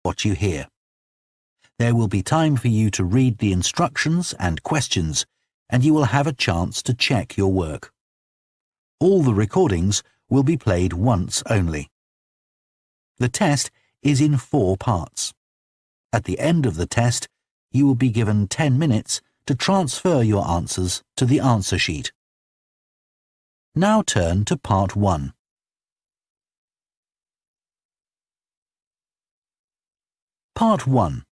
what you hear. There will be time for you to read the instructions and questions, and you will have a chance to check your work. All the recordings will be played once only. The test is in 4 parts. At the end of the test, you will be given 10 minutes to transfer your answers to the answer sheet. Now turn to Part 1. Part 1.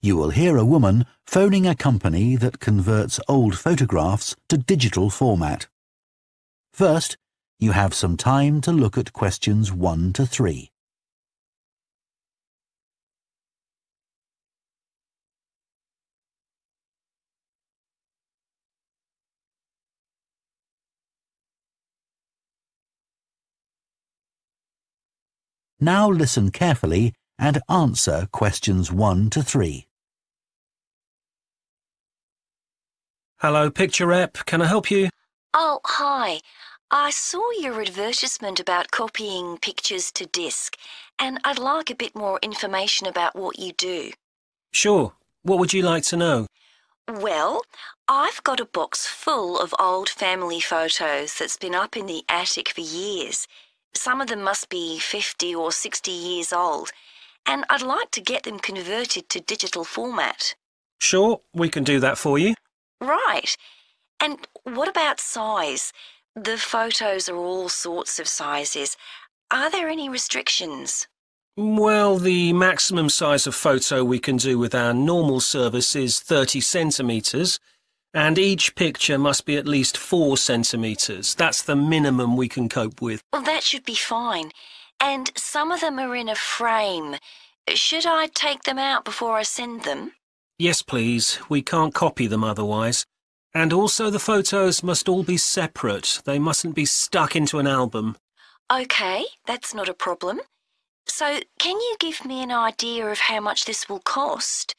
You will hear a woman phoning a company that converts old photographs to digital format. First, you have some time to look at questions 1 to 3. Now listen carefully and answer questions 1 to 3. Hello, Picture Rep. Can I help you? Oh, hi. I saw your advertisement about copying pictures to disk, and I'd like a bit more information about what you do. Sure. What would you like to know? Well, I've got a box full of old family photos that's been up in the attic for years. Some of them must be 50 or 60 years old, and I'd like to get them converted to digital format. Sure, we can do that for you. Right. And what about size? The photos are all sorts of sizes. Are there any restrictions? Well, the maximum size of photo we can do with our normal service is 30 centimetres, and each picture must be at least 4 centimetres. That's the minimum we can cope with. Well, that should be fine. And some of them are in a frame. Should I take them out before I send them? Yes, please. We can't copy them otherwise. And also the photos must all be separate. They mustn't be stuck into an album. OK, that's not a problem. So, can you give me an idea of how much this will cost?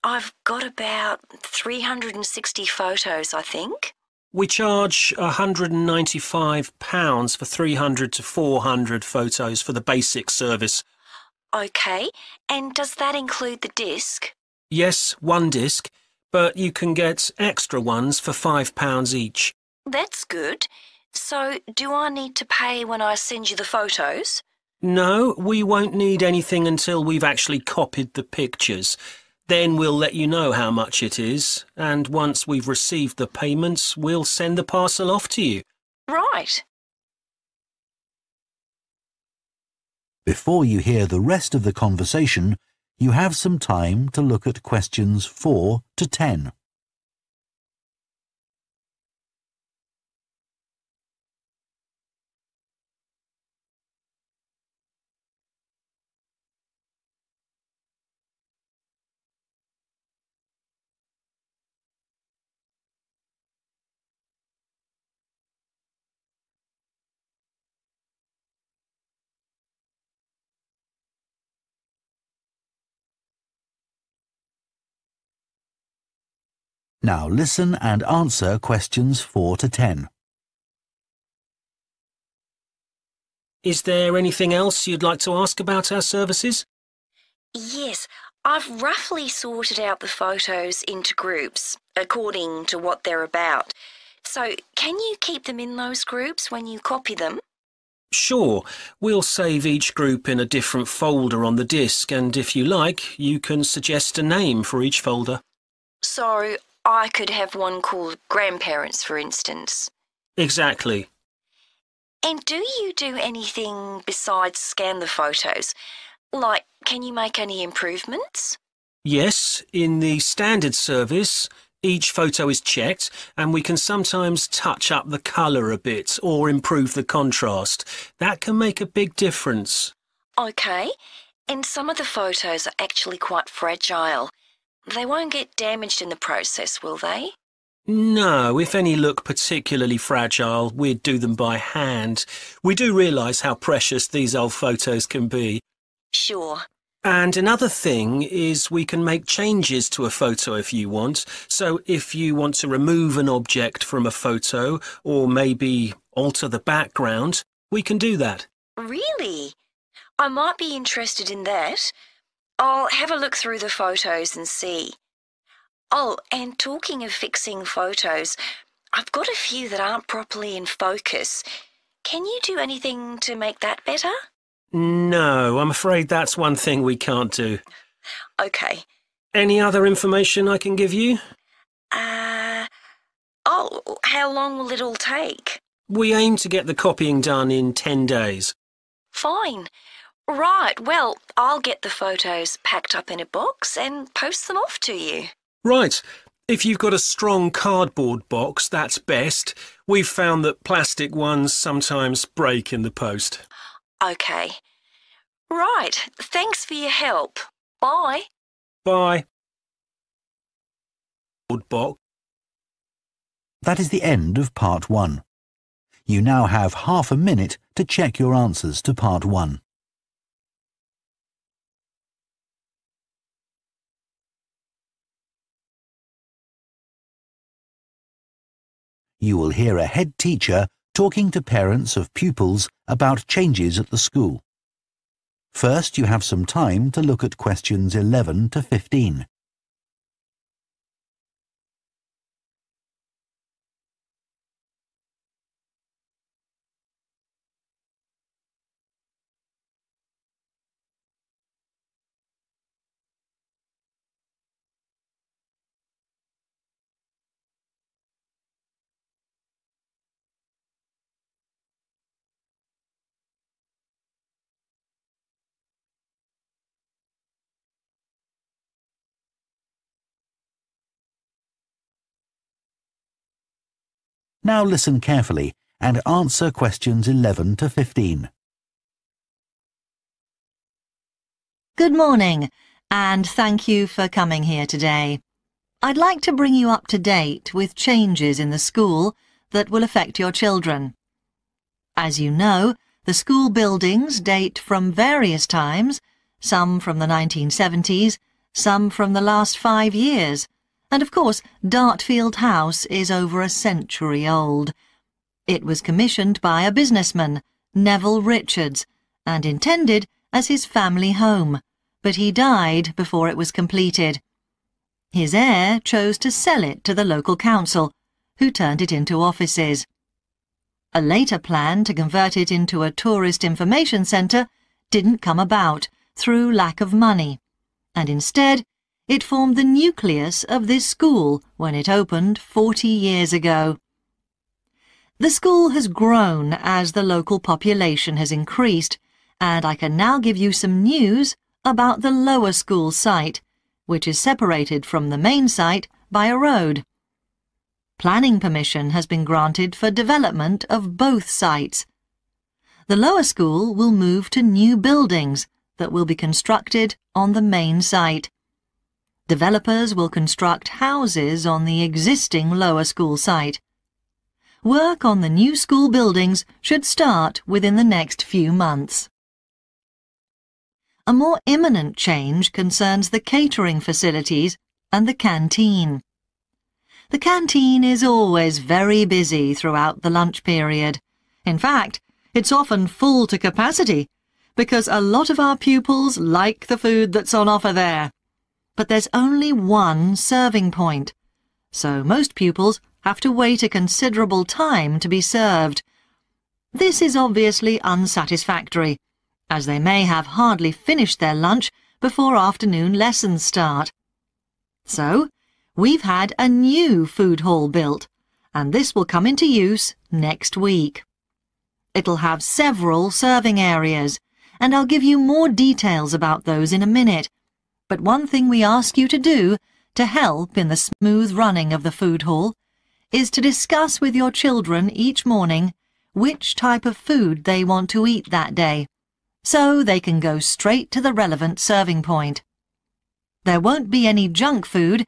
I've got about 360 photos, I think. We charge £195 for 300 to 400 photos for the basic service. OK, and does that include the disc? Yes, 1 disc, but you can get extra ones for £5 each. That's good. So, do I need to pay when I send you the photos? No, we won't need anything until we've actually copied the pictures. Then we'll let you know how much it is, and once we've received the payments, we'll send the parcel off to you. Right. Before you hear the rest of the conversation, you have some time to look at questions 4 to 10. Now listen and answer questions 4 to 10. Is there anything else you'd like to ask about our services? Yes, I've roughly sorted out the photos into groups, according to what they're about. So, can you keep them in those groups when you copy them? Sure, we'll save each group in a different folder on the disk, and if you like, you can suggest a name for each folder. So, I could have one called Grandparents, for instance. Exactly. And do you do anything besides scan the photos? Like, can you make any improvements? Yes, in the standard service, each photo is checked, and we can sometimes touch up the colour a bit or improve the contrast. That can make a big difference. OK, and some of the photos are actually quite fragile. They won't get damaged in the process, will they? No, if any look particularly fragile, we'd do them by hand. We do realise how precious these old photos can be. Sure. And another thing is we can make changes to a photo if you want. So if you want to remove an object from a photo or maybe alter the background, we can do that. Really? I might be interested in that. I'll have a look through the photos and see. Oh, and talking of fixing photos, I've got a few that aren't properly in focus. Can you do anything to make that better? No, I'm afraid that's one thing we can't do. Okay. Any other information I can give you? How long will it all take? We aim to get the copying done in 10 days. Fine. Right, well, I'll get the photos packed up in a box and post them off to you. Right. If you've got a strong cardboard box, that's best. We've found that plastic ones sometimes break in the post. Okay. Right, thanks for your help. Bye. Bye. Box. That is the end of Part 1. You now have half a minute to check your answers to Part 1. You will hear a head teacher talking to parents of pupils about changes at the school. First, you have some time to look at questions 11 to 15. Now listen carefully and answer questions 11 to 15. Good morning, and thank you for coming here today. I'd like to bring you up to date with changes in the school that will affect your children. As you know, the school buildings date from various times, some from the 1970s, some from the last 5 years, and of course Dartfield House is over a century old. It was commissioned by a businessman, Neville Richards, and intended as his family home, but he died before it was completed. His heir chose to sell it to the local council, who turned it into offices. A later plan to convert it into a tourist information centre didn't come about through lack of money, and instead it formed the nucleus of this school when it opened 40 years ago. The school has grown as the local population has increased, and I can now give you some news about the lower school site, which is separated from the main site by a road. Planning permission has been granted for development of both sites. The lower school will move to new buildings that will be constructed on the main site. Developers will construct houses on the existing lower school site. Work on the new school buildings should start within the next few months. A more imminent change concerns the catering facilities and the canteen. The canteen is always very busy throughout the lunch period. In fact, it's often full to capacity because a lot of our pupils like the food that's on offer there. But there's only one serving point, so most pupils have to wait a considerable time to be served. This is obviously unsatisfactory, as they may have hardly finished their lunch before afternoon lessons start. So, we've had a new food hall built, and this will come into use next week. It'll have several serving areas, and I'll give you more details about those in a minute. But one thing we ask you to do to help in the smooth running of the food hall is to discuss with your children each morning which type of food they want to eat that day, so they can go straight to the relevant serving point. There won't be any junk food,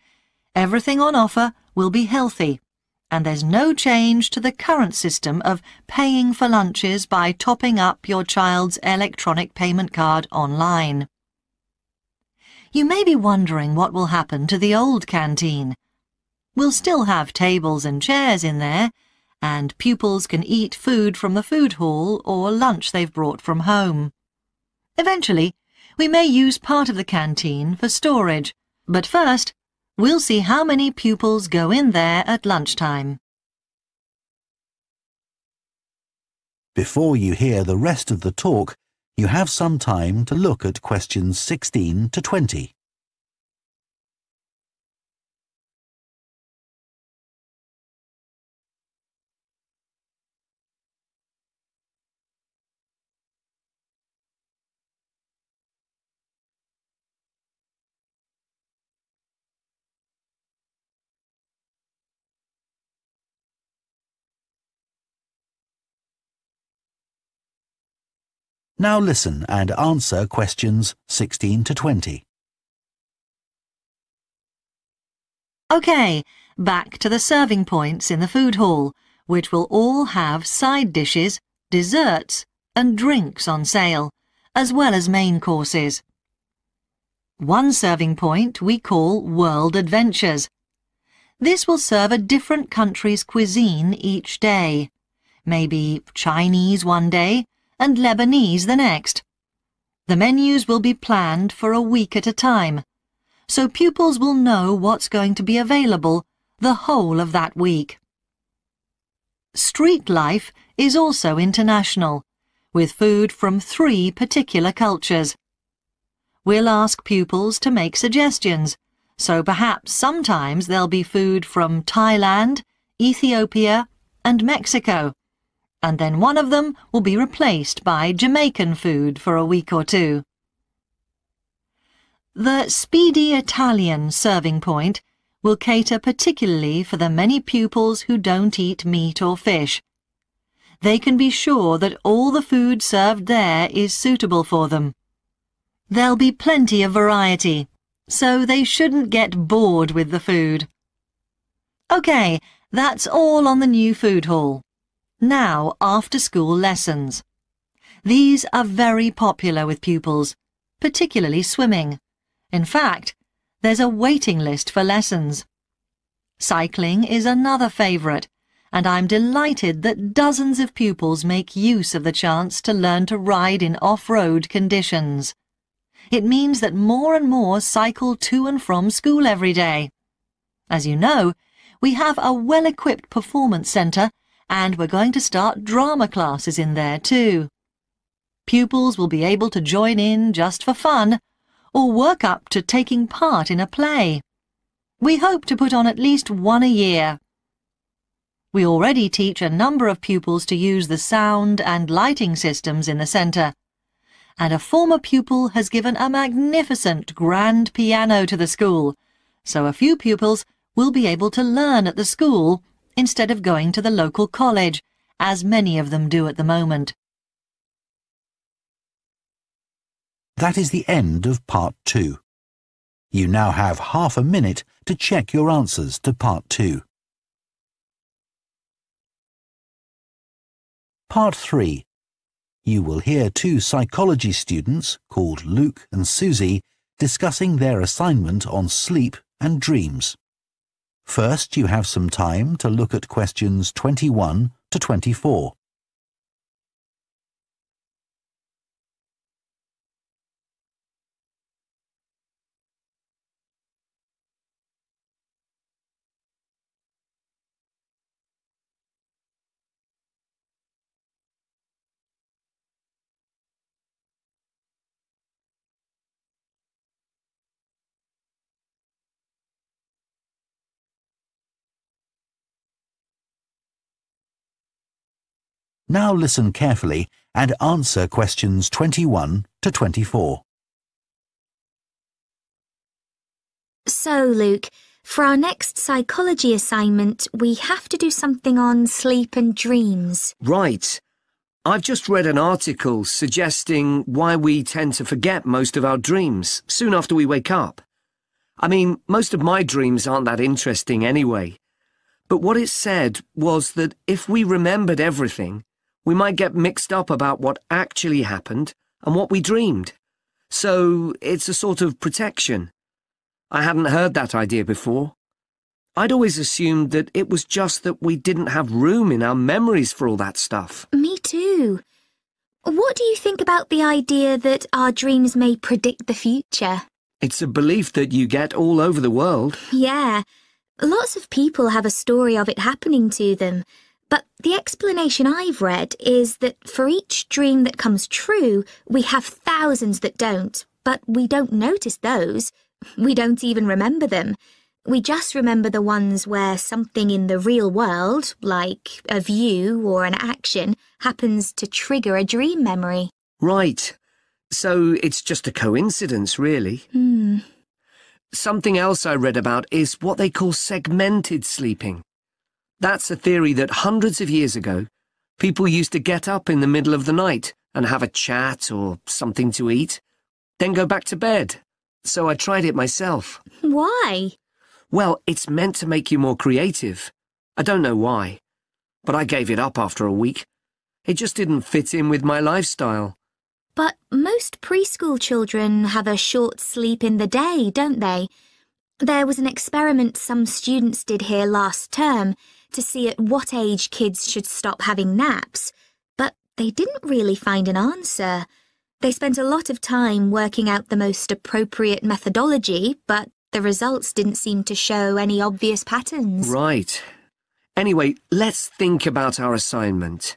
everything on offer will be healthy, and there's no change to the current system of paying for lunches by topping up your child's electronic payment card online. You may be wondering what will happen to the old canteen. We'll still have tables and chairs in there, and pupils can eat food from the food hall or lunch they've brought from home. Eventually, we may use part of the canteen for storage, but first, we'll see how many pupils go in there at lunchtime. Before you hear the rest of the talk, you have some time to look at questions 16 to 20. Now listen and answer questions 16 to 20. OK, back to the serving points in the food hall, which will all have side dishes, desserts and drinks on sale, as well as main courses. One serving point we call World Adventures. This will serve a different country's cuisine each day. Maybe Chinese one day, and Lebanese the next. The menus will be planned for a week at a time, so pupils will know what's going to be available the whole of that week. Street life is also international, with food from 3 particular cultures. We'll ask pupils to make suggestions, so perhaps sometimes there'll be food from Thailand, Ethiopia and Mexico, and then one of them will be replaced by Jamaican food for a week or 2. The Speedy Italian serving point will cater particularly for the many pupils who don't eat meat or fish. They can be sure that all the food served there is suitable for them. There'll be plenty of variety, so they shouldn't get bored with the food. OK, that's all on the new food hall. Now, after-school lessons. These are very popular with pupils, particularly swimming. In fact, there's a waiting list for lessons. Cycling is another favourite, and I'm delighted that dozens of pupils make use of the chance to learn to ride in off-road conditions. It means that more and more cycle to and from school every day. As you know, we have a well-equipped performance centre, and we're going to start drama classes in there too. Pupils will be able to join in just for fun, or work up to taking part in a play. We hope to put on at least one a year. We already teach a number of pupils to use the sound and lighting systems in the centre, and a former pupil has given a magnificent grand piano to the school, so a few pupils will be able to learn at the school instead of going to the local college, as many of them do at the moment. That is the end of Part 2. You now have half a minute to check your answers to Part 2. Part 3. You will hear 2 psychology students, called Luke and Susie, discussing their assignment on sleep and dreams. First, you have some time to look at questions 21 to 24. Now listen carefully and answer questions 21 to 24. So, Luke, for our next psychology assignment, we have to do something on sleep and dreams. Right. I've just read an article suggesting why we tend to forget most of our dreams soon after we wake up. I mean, most of my dreams aren't that interesting anyway. But what it said was that if we remembered everything, we might get mixed up about what actually happened and what we dreamed. So it's a sort of protection. I hadn't heard that idea before. I'd always assumed that it was just that we didn't have room in our memories for all that stuff. Me too. What do you think about the idea that our dreams may predict the future? It's a belief that you get all over the world. Yeah, lots of people have a story of it happening to them. But the explanation I've read is that for each dream that comes true, we have thousands that don't, but we don't notice those. We don't even remember them. We just remember the ones where something in the real world, like a view or an action, happens to trigger a dream memory. Right. So it's just a coincidence, really. Something else I read about is what they call segmented sleeping. That's a theory that hundreds of years ago, people used to get up in the middle of the night and have a chat or something to eat, then go back to bed. So I tried it myself. Why? Well, it's meant to make you more creative. I don't know why, but I gave it up after a week. It just didn't fit in with my lifestyle. But most preschool children have a short sleep in the day, don't they? There was an experiment some students did here last term to see at what age kids should stop having naps, but they didn't really find an answer. They spent a lot of time working out the most appropriate methodology, but the results didn't seem to show any obvious patterns. Right. Anyway, let's think about our assignment.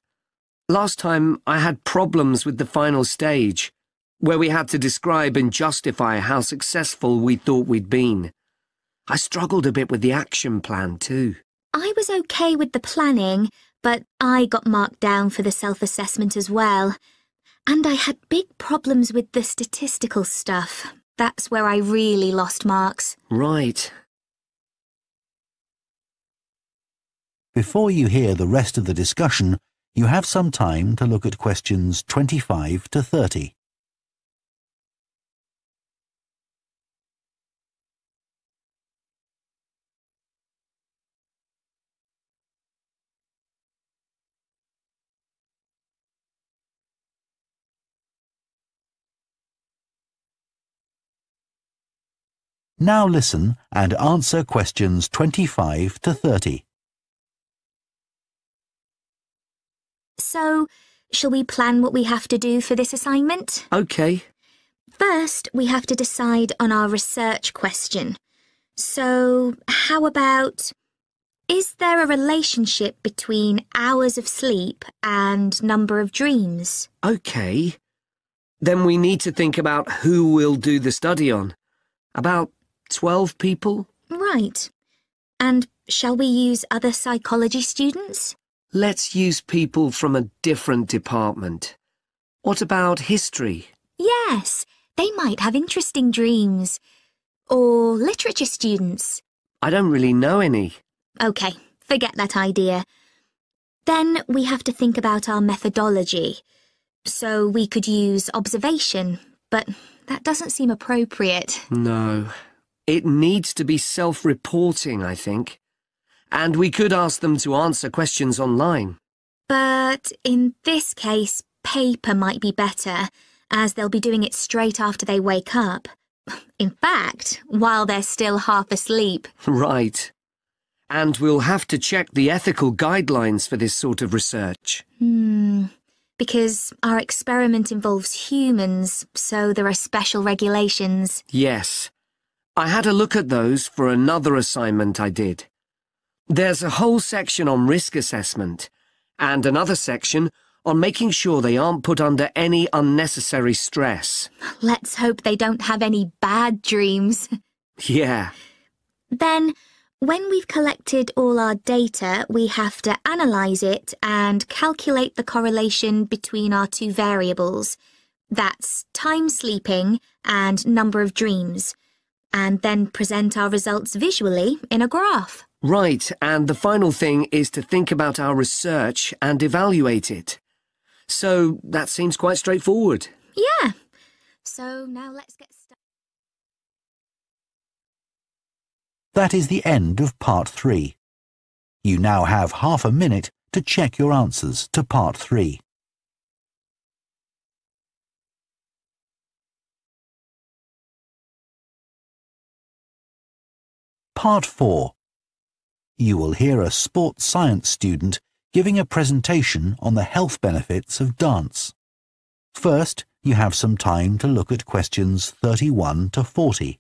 Last time I had problems with the final stage, where we had to describe and justify how successful we thought we'd been. I struggled a bit with the action plan too. I was okay with the planning, but I got marked down for the self-assessment as well. And I had big problems with the statistical stuff. That's where I really lost marks. Right. Before you hear the rest of the discussion, you have some time to look at questions 25 to 30. Now listen and answer questions 25 to 30. So, shall we plan what we have to do for this assignment? Okay. First, we have to decide on our research question. So, how about, is there a relationship between hours of sleep and number of dreams? Okay. Then we need to think about who we'll do the study on. About 12 people? Right. And shall we use other psychology students? Let's use people from a different department. What about history? Yes, they might have interesting dreams. Or literature students. I don't really know any. OK, forget that idea. Then we have to think about our methodology. So we could use observation, but that doesn't seem appropriate. No. It needs to be self-reporting, I think. And we could ask them to answer questions online. But in this case, paper might be better, as they'll be doing it straight after they wake up. In fact, while they're still half asleep. Right. And we'll have to check the ethical guidelines for this sort of research. Because our experiment involves humans, so there are special regulations. Yes. I had a look at those for another assignment I did. There's a whole section on risk assessment, and another section on making sure they aren't put under any unnecessary stress. Let's hope they don't have any bad dreams. Yeah. Then, when we've collected all our data, we have to analyse it and calculate the correlation between our two variables. That's time sleeping and number of dreams. And then present our results visually in a graph. Right, and the final thing is to think about our research and evaluate it. So that seems quite straightforward. Yeah. So now let's get started. That is the end of part 3. You now have half a minute to check your answers to part 3. Part 4. You will hear a sports science student giving a presentation on the health benefits of dance. First, you have some time to look at questions 31 to 40.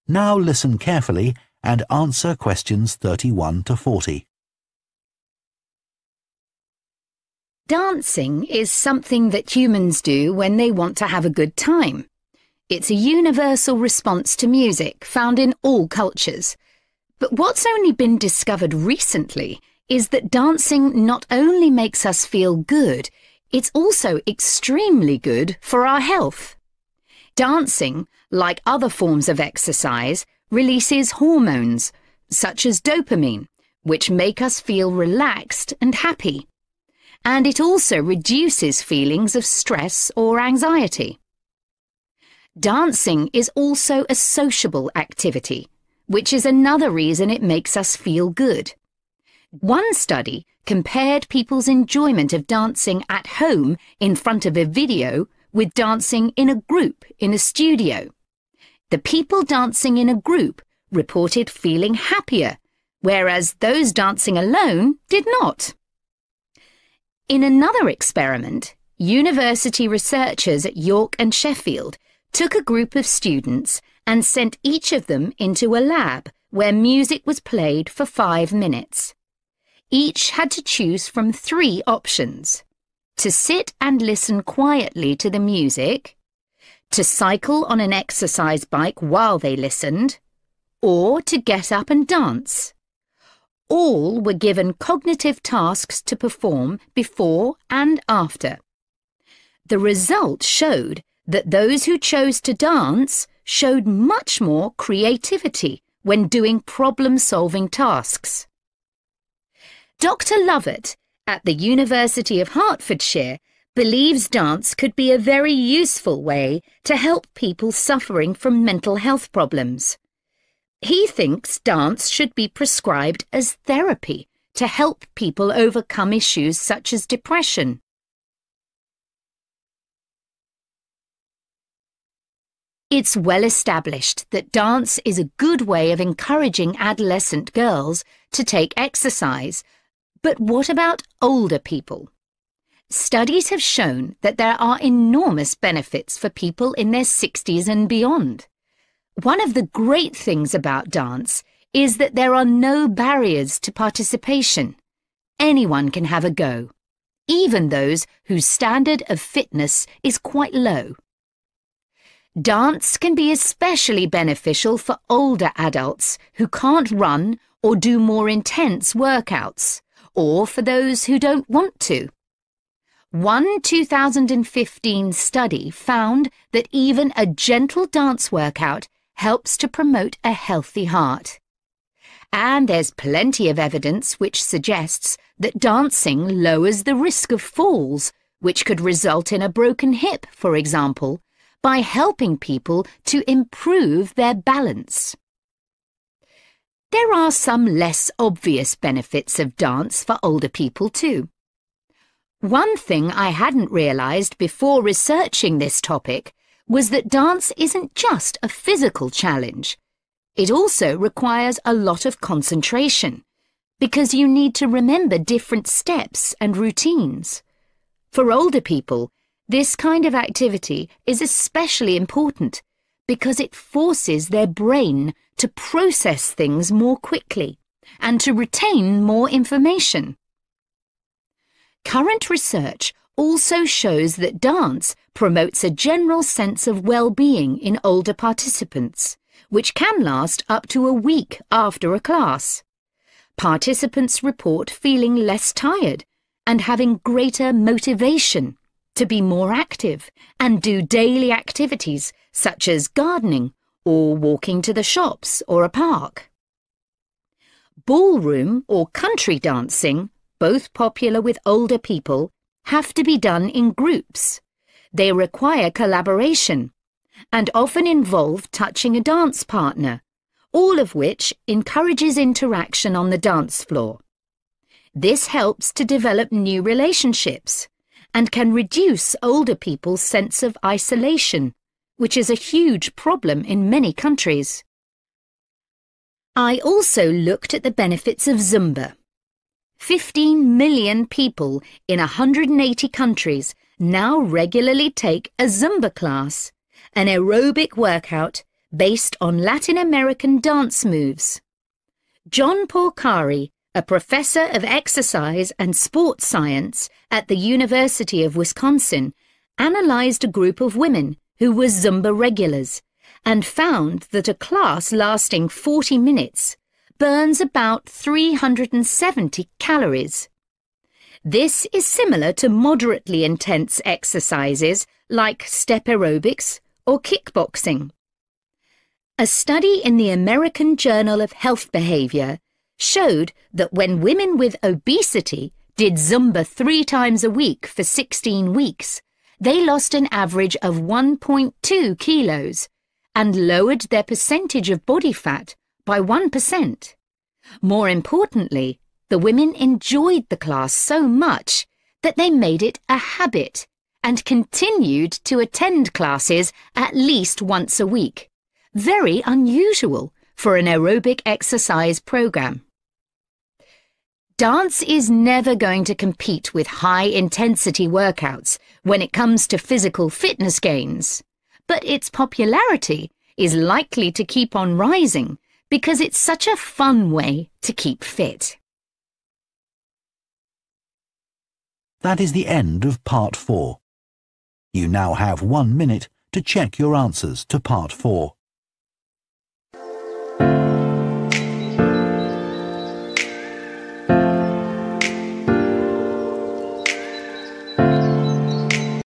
Now listen carefully and answer questions 31 to 40. Dancing is something that humans do when they want to have a good time. It's a universal response to music found in all cultures. But what's only been discovered recently is that dancing not only makes us feel good, it's also extremely good for our health. Dancing, like other forms of exercise, releases hormones, such as dopamine, which make us feel relaxed and happy. And it also reduces feelings of stress or anxiety. Dancing is also a sociable activity, which is another reason it makes us feel good. One study compared people's enjoyment of dancing at home in front of a video with dancing in a group in a studio. The people dancing in a group reported feeling happier, whereas those dancing alone did not. In another experiment, university researchers at York and Sheffield took a group of students and sent each of them into a lab where music was played for 5 minutes. Each had to choose from 3 options: to sit and listen quietly to the music, to cycle on an exercise bike while they listened, or to get up and dance. All were given cognitive tasks to perform before and after. The result showed that those who chose to dance showed much more creativity when doing problem-solving tasks. Dr. Lovett at the University of Hertfordshire believes dance could be a very useful way to help people suffering from mental health problems. He thinks dance should be prescribed as therapy to help people overcome issues such as depression. It's well established that dance is a good way of encouraging adolescent girls to take exercise. But what about older people? Studies have shown that there are enormous benefits for people in their 60s and beyond. One of the great things about dance is that there are no barriers to participation. Anyone can have a go, even those whose standard of fitness is quite low. Dance can be especially beneficial for older adults who can't run or do more intense workouts, or for those who don't want to. One 2015 study found that even a gentle dance workout helps to promote a healthy heart. And there's plenty of evidence which suggests that dancing lowers the risk of falls, which could result in a broken hip, for example, by helping people to improve their balance. There are some less obvious benefits of dance for older people too. One thing I hadn't realised before researching this topic was that dance isn't just a physical challenge. It also requires a lot of concentration, because you need to remember different steps and routines. For older people, this kind of activity is especially important because it forces their brain to process things more quickly and to retain more information. Current research also shows that dance promotes a general sense of well-being in older participants, which can last up to a week after a class. Participants report feeling less tired and having greater motivation to be more active and do daily activities such as gardening or walking to the shops or a park. Ballroom or country dancing, both popular with older people, have to be done in groups. They require collaboration and often involve touching a dance partner, all of which encourages interaction on the dance floor. This helps to develop new relationships and can reduce older people's sense of isolation, which is a huge problem in many countries. I also looked at the benefits of Zumba. 15 million people in 180 countries now regularly take a Zumba class, an aerobic workout based on Latin American dance moves. John Porcari, a professor of exercise and sports science at the University of Wisconsin, analyzed a group of women who were Zumba regulars and found that a class lasting 40 minutes burns about 370 calories. This is similar to moderately intense exercises like step aerobics or kickboxing. A study in the American Journal of Health Behavior showed that when women with obesity did Zumba 3 times a week for 16 weeks, they lost an average of 1.2 kilos and lowered their percentage of body fat by 1%. More importantly, the women enjoyed the class so much that they made it a habit and continued to attend classes at least once a week. Very unusual for an aerobic exercise program. Dance is never going to compete with high-intensity workouts when it comes to physical fitness gains, but its popularity is likely to keep on rising because it's such a fun way to keep fit. That is the end of Part 4. You now have 1 minute to check your answers to Part 4.